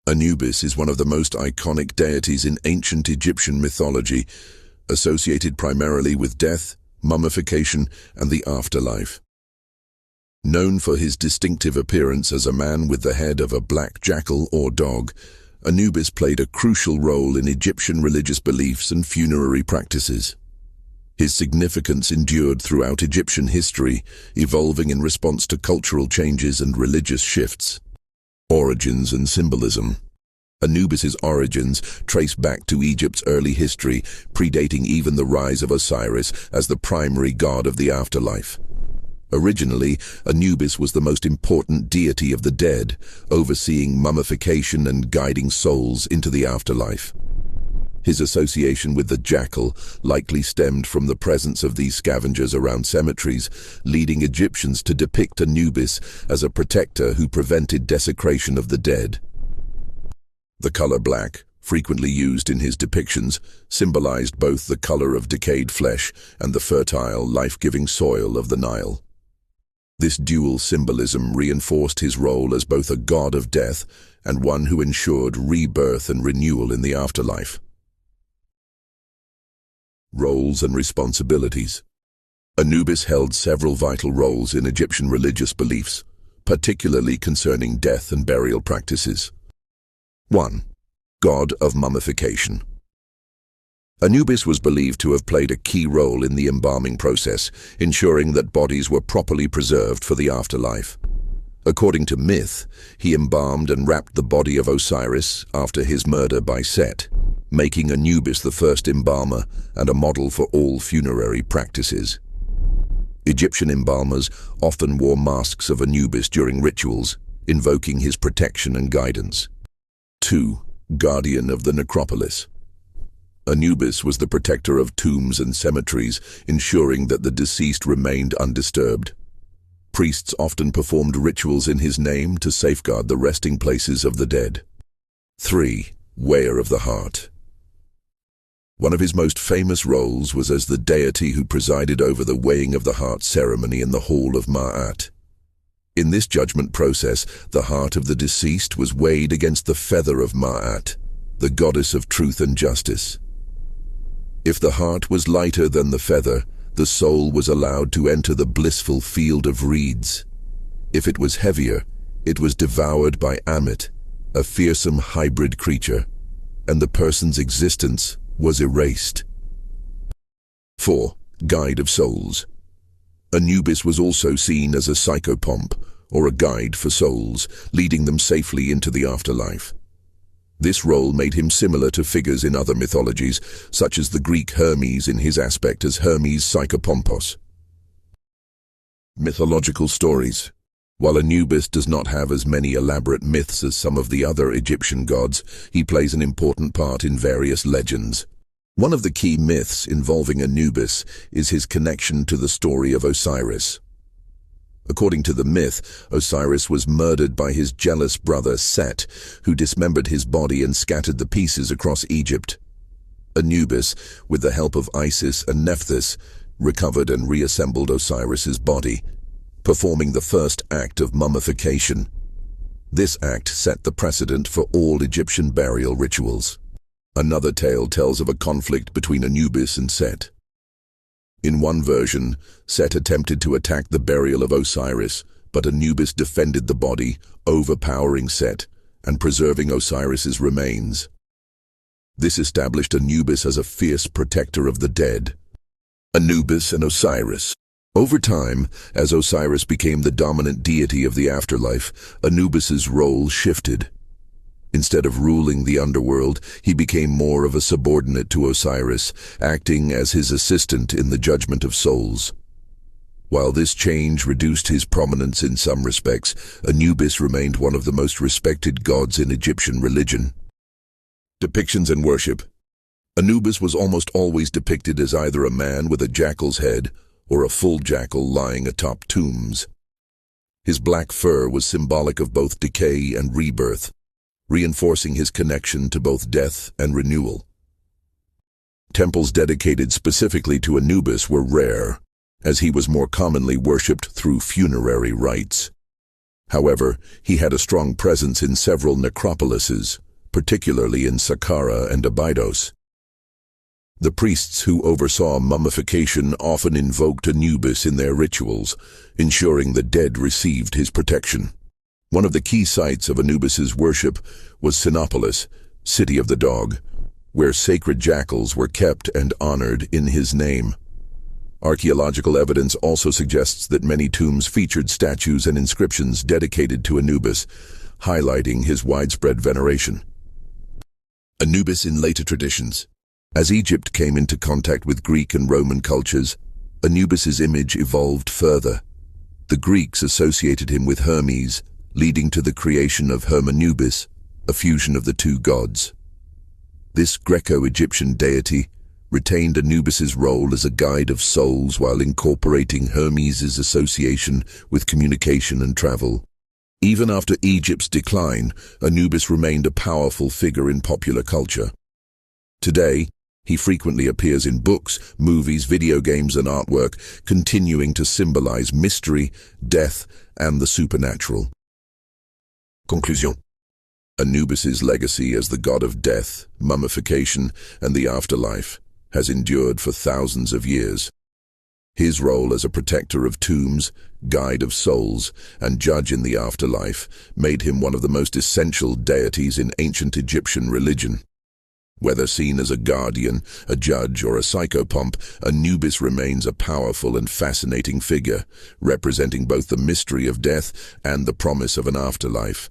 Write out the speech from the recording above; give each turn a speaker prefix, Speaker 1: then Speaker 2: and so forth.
Speaker 1: Anubis is one of the most iconic deities in ancient Egyptian mythology, associated primarily with death, mummification, and the afterlife. Known for his distinctive appearance as a man with the head of a black jackal or dog, Anubis played a crucial role in Egyptian religious beliefs and funerary practices. His significance endured throughout Egyptian history, evolving in response to cultural changes and religious shifts. Origins and symbolism. Anubis's origins trace back to Egypt's early history, predating even the rise of Osiris as the primary god of the afterlife. Originally, Anubis was the most important deity of the dead, overseeing mummification and guiding souls into the afterlife. His association with the jackal likely stemmed from the presence of these scavengers around cemeteries, leading Egyptians to depict Anubis as a protector who prevented desecration of the dead. The color black, frequently used in his depictions, symbolized both the color of decayed flesh and the fertile, life-giving soil of the Nile. This dual symbolism reinforced his role as both a god of death and one who ensured rebirth and renewal in the afterlife. Roles and responsibilities. Anubis held several vital roles in Egyptian religious beliefs, particularly concerning death and burial practices. 1. God of mummification. Anubis was believed to have played a key role in the embalming process, ensuring that bodies were properly preserved for the afterlife. According to myth, he embalmed and wrapped the body of Osiris after his murder by Set, making Anubis the first embalmer and a model for all funerary practices. Egyptian embalmers often wore masks of Anubis during rituals, invoking his protection and guidance. 2. Guardian of the necropolis. Anubis was the protector of tombs and cemeteries, ensuring that the deceased remained undisturbed. Priests often performed rituals in his name to safeguard the resting places of the dead. 3. Weigher of the heart. One of his most famous roles was as the deity who presided over the weighing of the heart ceremony in the Hall of Ma'at. In this judgment process, the heart of the deceased was weighed against the feather of Ma'at, the goddess of truth and justice. If the heart was lighter than the feather, the soul was allowed to enter the blissful field of reeds. If it was heavier, it was devoured by Ammit, a fearsome hybrid creature, and the person's existence was erased. 4. Guide of souls. Anubis was also seen as a psychopomp, or a guide for souls, leading them safely into the afterlife. This role made him similar to figures in other mythologies, such as the Greek Hermes in his aspect as Hermes Psychopompos. Mythological stories. While Anubis does not have as many elaborate myths as some of the other Egyptian gods, he plays an important part in various legends. One of the key myths involving Anubis is his connection to the story of Osiris. According to the myth, Osiris was murdered by his jealous brother Set, who dismembered his body and scattered the pieces across Egypt. Anubis, with the help of Isis and Nephthys, recovered and reassembled Osiris's body, performing the first act of mummification. This act set the precedent for all Egyptian burial rituals. Another tale tells of a conflict between Anubis and Set. In one version, Set attempted to attack the burial of Osiris, but Anubis defended the body, overpowering Set and preserving Osiris's remains. This established Anubis as a fierce protector of the dead. Anubis and Osiris. Over time, as Osiris became the dominant deity of the afterlife, Anubis's role shifted. Instead of ruling the underworld, he became more of a subordinate to Osiris, acting as his assistant in the judgment of souls. While this change reduced his prominence in some respects, Anubis remained one of the most respected gods in Egyptian religion. Depictions and worship. Anubis was almost always depicted as either a man with a jackal's head or a full jackal lying atop tombs. His black fur was symbolic of both decay and rebirth, reinforcing his connection to both death and renewal. Temples dedicated specifically to Anubis were rare, as he was more commonly worshipped through funerary rites. However, he had a strong presence in several necropolises, particularly in Saqqara and Abydos. The priests who oversaw mummification often invoked Anubis in their rituals, ensuring the dead received his protection. One of the key sites of Anubis's worship was Sinopolis, City of the Dog, where sacred jackals were kept and honored in his name. Archaeological evidence also suggests that many tombs featured statues and inscriptions dedicated to Anubis, highlighting his widespread veneration. Anubis in later traditions. As Egypt came into contact with Greek and Roman cultures, Anubis's image evolved further. The Greeks associated him with Hermes, leading to the creation of Hermanubis, a fusion of the two gods. This Greco-Egyptian deity retained Anubis's role as a guide of souls while incorporating Hermes's association with communication and travel. Even after Egypt's decline, Anubis remained a powerful figure in popular culture. Today, he frequently appears in books, movies, video games, and artwork, continuing to symbolize mystery, death, and the supernatural. Conclusion. Anubis's legacy as the god of death, mummification, and the afterlife has endured for thousands of years. His role as a protector of tombs, guide of souls, and judge in the afterlife made him one of the most essential deities in ancient Egyptian religion. Whether seen as a guardian, a judge, or a psychopomp, Anubis remains a powerful and fascinating figure, representing both the mystery of death and the promise of an afterlife.